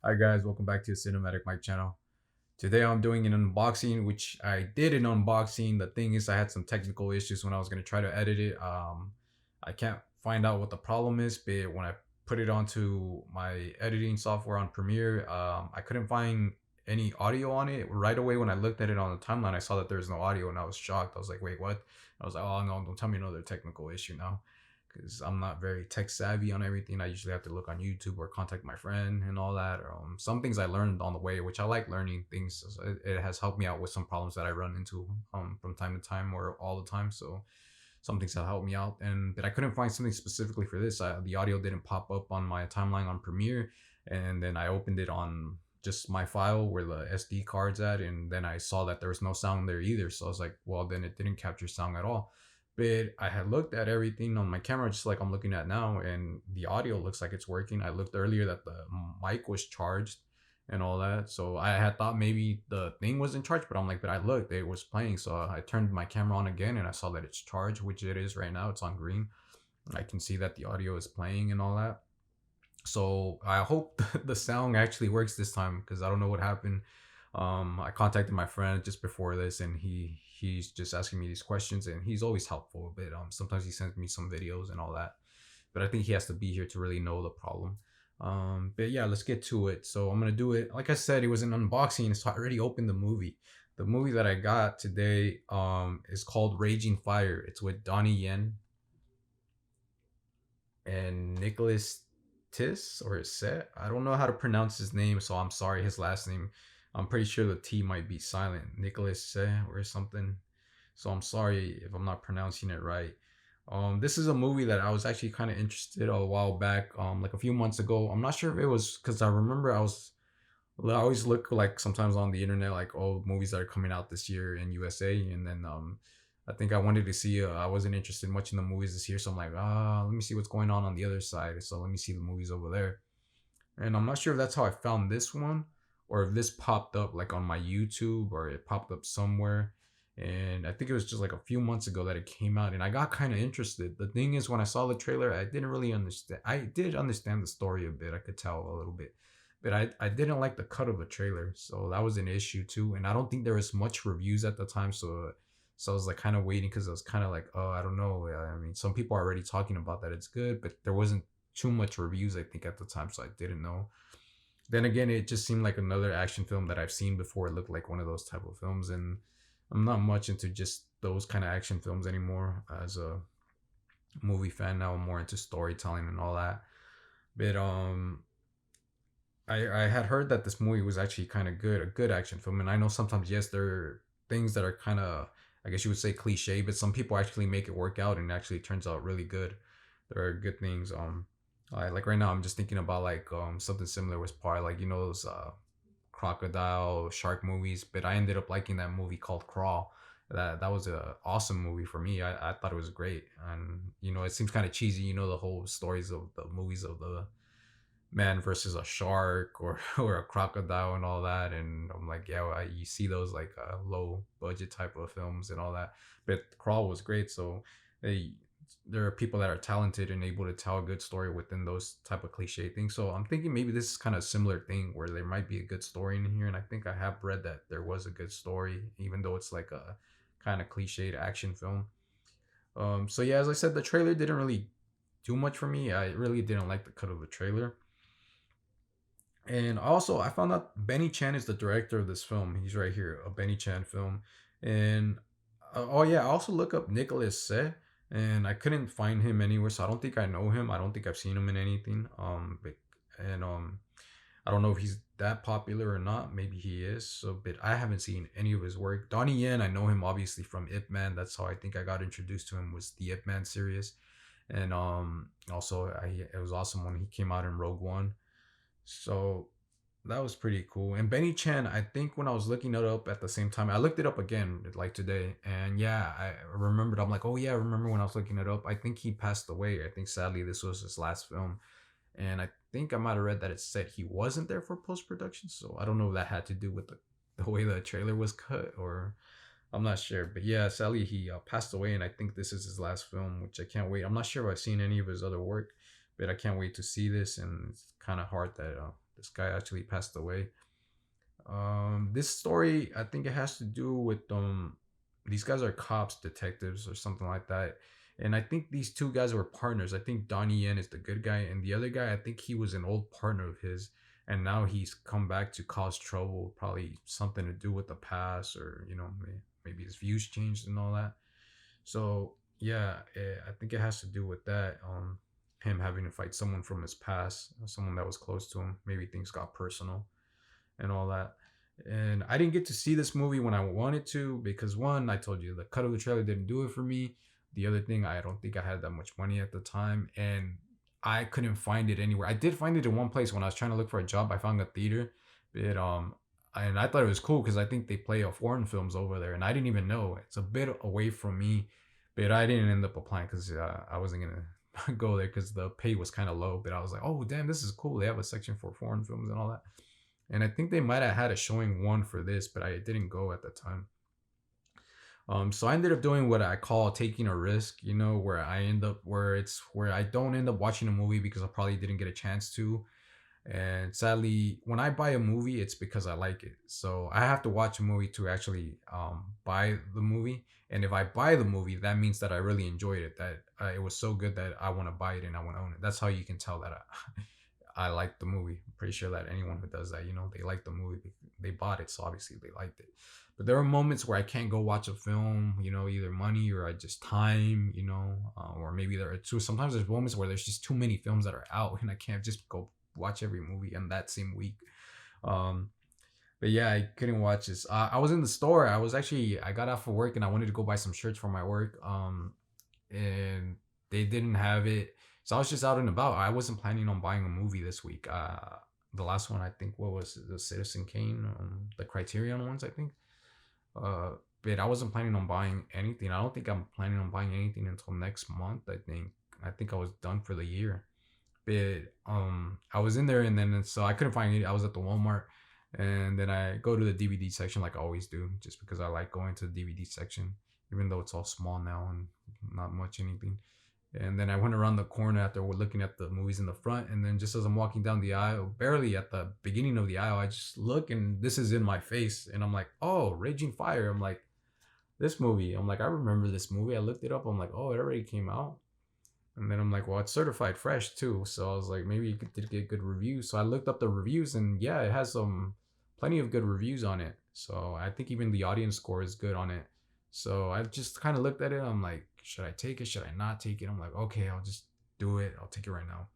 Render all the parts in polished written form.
Hi guys, welcome back to the Cinematic Mike channel. Today I'm doing an unboxing, which I did an unboxing. The thing is I had some technical issues when I was going to try to edit it. I can't find out what the problem is, but when I put it onto my editing software on Premiere, I couldn't find any audio on it. Right away when I looked at it on the timeline, I saw that there's no audio and I was shocked. I was like, wait, what? I was like, oh no, don't tell me another technical issue now, because I'm not very tech savvy on everything. I usually have to look on YouTube or contact my friend and all that. Some things I learned on the way, which I like learning things. So it has helped me out with some problems that I run into from time to time or all the time. So some things have helped me out. And but I couldn't find something specifically for this. The audio didn't pop up on my timeline on Premiere, and then I opened it on just my file where the SD card's at, and then I saw that there was no sound there either. So I was like, well, then it didn't capture sound at all. But I had looked at everything on my camera just like I'm looking at now, and the audio looks like it's working. I looked earlier that the mic was charged and all that. So I had thought maybe the thing was in charge, but I'm like, but I looked, it was playing. So I turned my camera on again and I saw that it's charged, which it is right now. It's on green. I can see that the audio is playing and all that. So I hope the sound actually works this time, because I don't know what happened. I contacted my friend just before this, and he's just asking me these questions, and he's always helpful. But sometimes he sends me some videos and all that. But I think he has to be here to really know the problem. But yeah, let's get to it. So I'm gonna do it. Like I said, it was an unboxing, so I already opened the movie. The movie that I got today is called Raging Fire. It's with Donnie Yen and Nicholas Tis or Set. I don't know how to pronounce his name, so I'm sorry. His last name, I'm pretty sure the T might be silent. Nicholas Set or something. So I'm sorry if I'm not pronouncing it right. This is a movie that I was actually kind of interested a while back, like a few months ago. I'm not sure if it was because I remember I always look like sometimes on the internet like oh movies that are coming out this year in USA, and then I think I wanted to see. I wasn't interested much in the movies this year, so I'm like let me see what's going on the other side. So let me see the movies over there, and I'm not sure if that's how I found this one or if this popped up like on my YouTube or it popped up somewhere. And I think it was just like a few months ago that it came out, and I got kind of interested. The thing is, when I saw the trailer, I didn't really understand. I did understand the story a bit. I could tell a little bit, but I didn't like the cut of the trailer, so that was an issue too. And I don't think there was much reviews at the time, so I was like kind of waiting because I was kind of like, oh, I don't know. I mean, some people are already talking about that it's good, but there wasn't too much reviews I think at the time, so I didn't know. Then again, it just seemed like another action film that I've seen before. It looked like one of those type of films, and I'm not much into just those kind of action films anymore. As a movie fan now, I'm more into storytelling and all that. But I had heard that this movie was actually kind of good, a good action film. And I know sometimes yes, there are things that are kind of, I guess you would say, cliche, but some people actually make it work out and it actually turns out really good. There are good things. Like right now, I'm just thinking about like something similar was probably like those crocodile shark movies, but I ended up liking that movie called Crawl. That was a awesome movie for me. I thought it was great, and it seems kind of cheesy. The whole stories of the movies of the man versus a shark or or a crocodile and all that. And I'm like, yeah, you see those like low budget type of films and all that. But Crawl was great. So they there are people that are talented and able to tell a good story within those type of cliche things. So I'm thinking maybe this is kind of a similar thing where there might be a good story in here. And I think I have read that there was a good story, even though it's like a kind of cliched action film. So yeah, as I said, the trailer didn't really do much for me. I really didn't like the cut of the trailer. And also, I found out Benny Chan is the director of this film. He's right here, a Benny Chan film. And oh yeah, I also look up Nicholas Se, and I couldn't find him anywhere. So I don't think I know him. I don't think I've seen him in anything. And I don't know if he's that popular or not. Maybe he is. So, but I haven't seen any of his work. Donnie Yen, I know him obviously from Ip Man. That's how I think I got introduced to him, was the Ip Man series. And also, it was awesome when he came out in Rogue One. So that was pretty cool. And Benny Chan, I think when I was looking it up at the same time, I looked it up again like today. And yeah, I remembered. I'm like, oh yeah, I remember when I was looking it up. I think he passed away. I think sadly this was his last film. And I think I might have read that it said he wasn't there for post production. So I don't know if that had to do with the way the trailer was cut, or I'm not sure. But yeah, sadly he passed away. And I think this is his last film, which I can't wait. I'm not sure if I've seen any of his other work, but I can't wait to see this. And it's kind of hard that This guy actually passed away. This story, I think it has to do with these guys are cops, detectives, or something like that. And I think these two guys were partners. I think Donnie Yen is the good guy, and the other guy, I think he was an old partner of his, and now he's come back to cause trouble. Probably something to do with the past, or maybe his views changed and all that. So yeah, I think it has to do with that. Him having to fight someone from his past, someone that was close to him. Maybe things got personal and all that. And I didn't get to see this movie when I wanted to because one, I told you the cut of the trailer didn't do it for me. The other thing, I don't think I had that much money at the time, and I couldn't find it anywhere. I did find it in one place when I was trying to look for a job. I found a theater, but and I thought it was cool because I think they play foreign films over there, and I didn't even know it's a bit away from me, but I didn't end up applying because I wasn't gonna go there because the pay was kind of low. But I was like, oh damn, this is cool. They have a section for foreign films and all that. And I think they might have had a showing one for this, but I didn't go at the time. So I ended up doing what I call taking a risk, where I end up where I don't end up watching a movie because I probably didn't get a chance to. And sadly, when I buy a movie, it's because I like it. So I have to watch a movie to actually buy the movie. And if I buy the movie, that means that I really enjoyed it. That it was so good that I want to buy it and I want to own it. That's how you can tell that I like the movie. I'm pretty sure that anyone who does that, they like the movie. They bought it, so obviously they liked it. But there are moments where I can't go watch a film, either money or I just time, or maybe there are two. Sometimes there's moments where there's just too many films that are out and I can't just go watch every movie in that same week. Um, but yeah, I couldn't watch this. I was in the store. I got off of work and I wanted to go buy some shirts for my work. And they didn't have it. So I was just out and about. I wasn't planning on buying a movie this week. The last one I think what was it? The Citizen Kane, the Criterion ones I think. Uh, but I wasn't planning on buying anything. I don't think I'm planning on buying anything until next month. I think I was done for the year. But I was in there and then so I couldn't find it. I was at the Walmart and then I go to the DVD section like I always do, just because I like going to the DVD section, even though it's all small now and not much anything. And then I went around the corner after we're looking at the movies in the front. And then just as I'm walking down the aisle, barely at the beginning of the aisle, I just look and this is in my face. And I'm like, oh, Raging Fire. I'm like, this movie. I'm like, I remember this movie. I looked it up. I'm like, oh, it already came out. And then I'm like, well, it's certified fresh too. So I was like, maybe it did get good reviews. So I looked up the reviews and yeah, it has plenty of good reviews on it. So I think even the audience score is good on it. So I just kind of looked at it. I'm like, should I take it? Should I not take it? I'm like, okay, I'll just do it. I'll take it right now.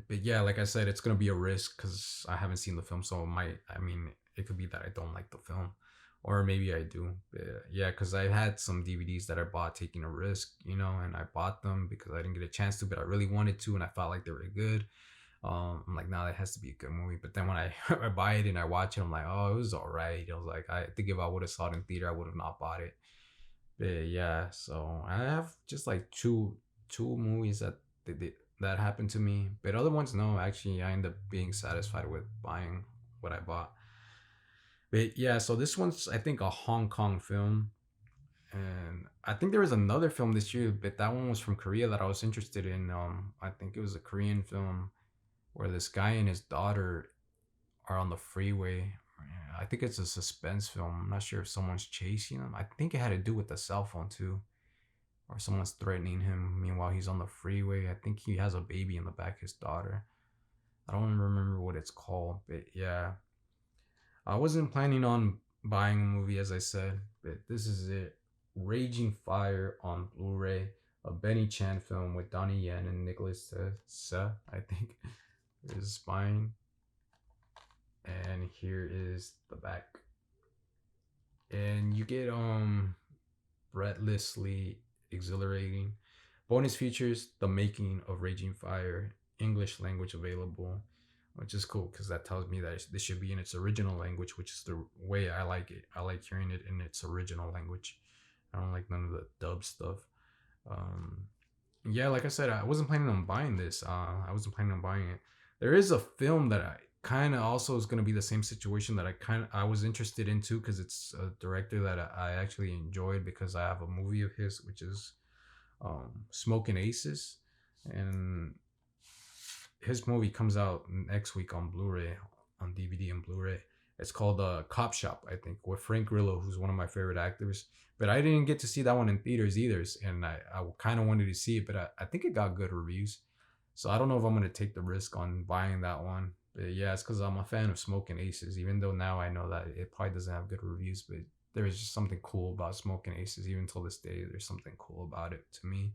But yeah, like I said, it's gonna be a risk because I haven't seen the film. So it could be that I don't like the film, or maybe I do. But yeah, because I had some DVDs that I bought taking a risk, and I bought them because I didn't get a chance to, but I really wanted to, and I felt like they were good. I'm like, nah, that has to be a good movie. But then when I I buy it and I watch it, I'm like, oh, it was all right. I was like, I think if I would have saw it in theater, I would have not bought it. But yeah, so I have just like two movies that happened to me. But other ones, no. Actually, I end up being satisfied with buying what I bought. But yeah, so this one's I think a Hong Kong film, and I think there was another film this year, but that one was from Korea that I was interested in. I think it was a Korean film where this guy and his daughter are on the freeway. I think it's a suspense film. I'm not sure if someone's chasing him. I think it had to do with the cell phone too, or someone's threatening him. Meanwhile, he's on the freeway. I think he has a baby in the back, his daughter. I don't remember what it's called, but yeah, I wasn't planning on buying a movie, as I said, but this is it. Raging Fire on Blu-ray, a Benny Chan film with Donnie Yen and Nicholas Tse, I think, is spine. And here is the back. And you get breathlessly exhilarating bonus features, the making of Raging Fire, English language available, which is cool because that tells me that this should be in its original language, which is the way I like it. I like hearing it in its original language. I don't like none of the dub stuff. Um, yeah, like I said, I wasn't planning on buying this. I wasn't planning on buying it. There is a film that I kind of also is going to be the same situation that I was interested into because it's a director that I actually enjoyed because I have a movie of his which is Smoking Aces, and his movie comes out next week on Blu-ray, on DVD and Blu-ray. It's called Cop Shop, I think, with Frank Grillo, who's one of my favorite actors. But I didn't get to see that one in theaters either, and I kind of wanted to see it, but I think it got good reviews. So I don't know if I'm gonna take the risk on buying that one. But yeah, it's because I'm a fan of Smoking Aces, even though now I know that it probably doesn't have good reviews, but there is just something cool about Smoking Aces. Even till this day, there's something cool about it to me.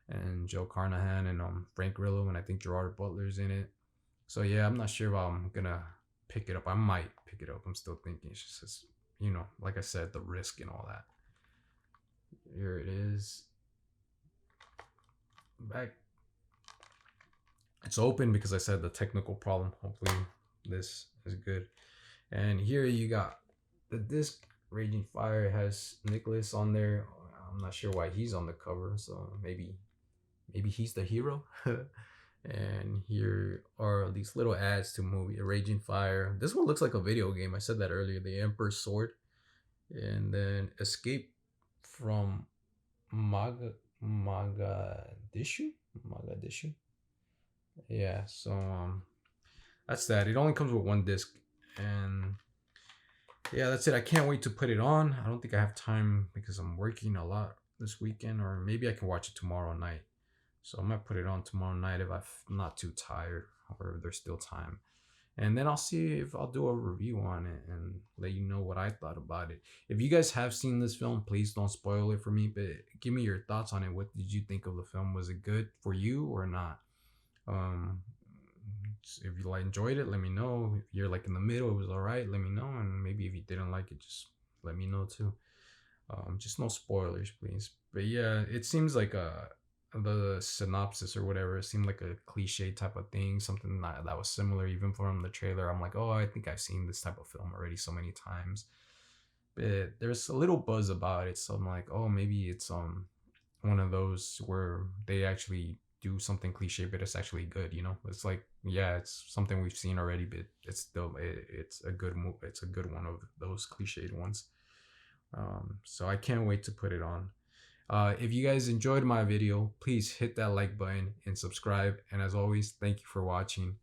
And Joe Carnahan and Frank Grillo, and I think Gerard Butler's in it. So yeah, I'm not sure if I'm gonna pick it up. I might pick it up. I'm still thinking. It's just like I said, the risk and all that. Here it is. Back. It's open because I said the technical problem. Hopefully this is good. And here you got the disc. Raging Fire has Nicholas on there. I'm not sure why he's on the cover, so maybe he's the hero. And here are these little ads to movie Raging Fire. This one looks like a video game. I said that earlier. The Emperor's Sword, and then Escape from Mogadishu. Mogadishu. Yeah. So that's that. It only comes with one disc, and yeah, that's it. I can't wait to put it on. I don't think I have time because I'm working a lot this weekend, or maybe I can watch it tomorrow night. So I might put it on tomorrow night if I'm not too tired or if there's still time. And then I'll see if I'll do a review on it and let you know what I thought about it. If you guys have seen this film, please don't spoil it for me, but give me your thoughts on it. What did you think of the film? Was it good for you or not? Um, if you enjoyed it, let me know. If you're like in the middle, it was all right, let me know. And maybe if you didn't like it, just let me know too. Just no spoilers, please. But yeah, it seems like the synopsis or whatever, it seemed like a cliche type of thing, something that was similar even from the trailer. I'm like, oh, I think I've seen this type of film already so many times. But there's a little buzz about it, so I'm like, oh, maybe it's one of those where they actually do something cliche, but it's actually good. It's like, yeah, it's something we've seen already, but it's a good move. It's a good one of those cliched ones. So I can't wait to put it on. If you guys enjoyed my video, please hit that like button and subscribe. And as always, thank you for watching.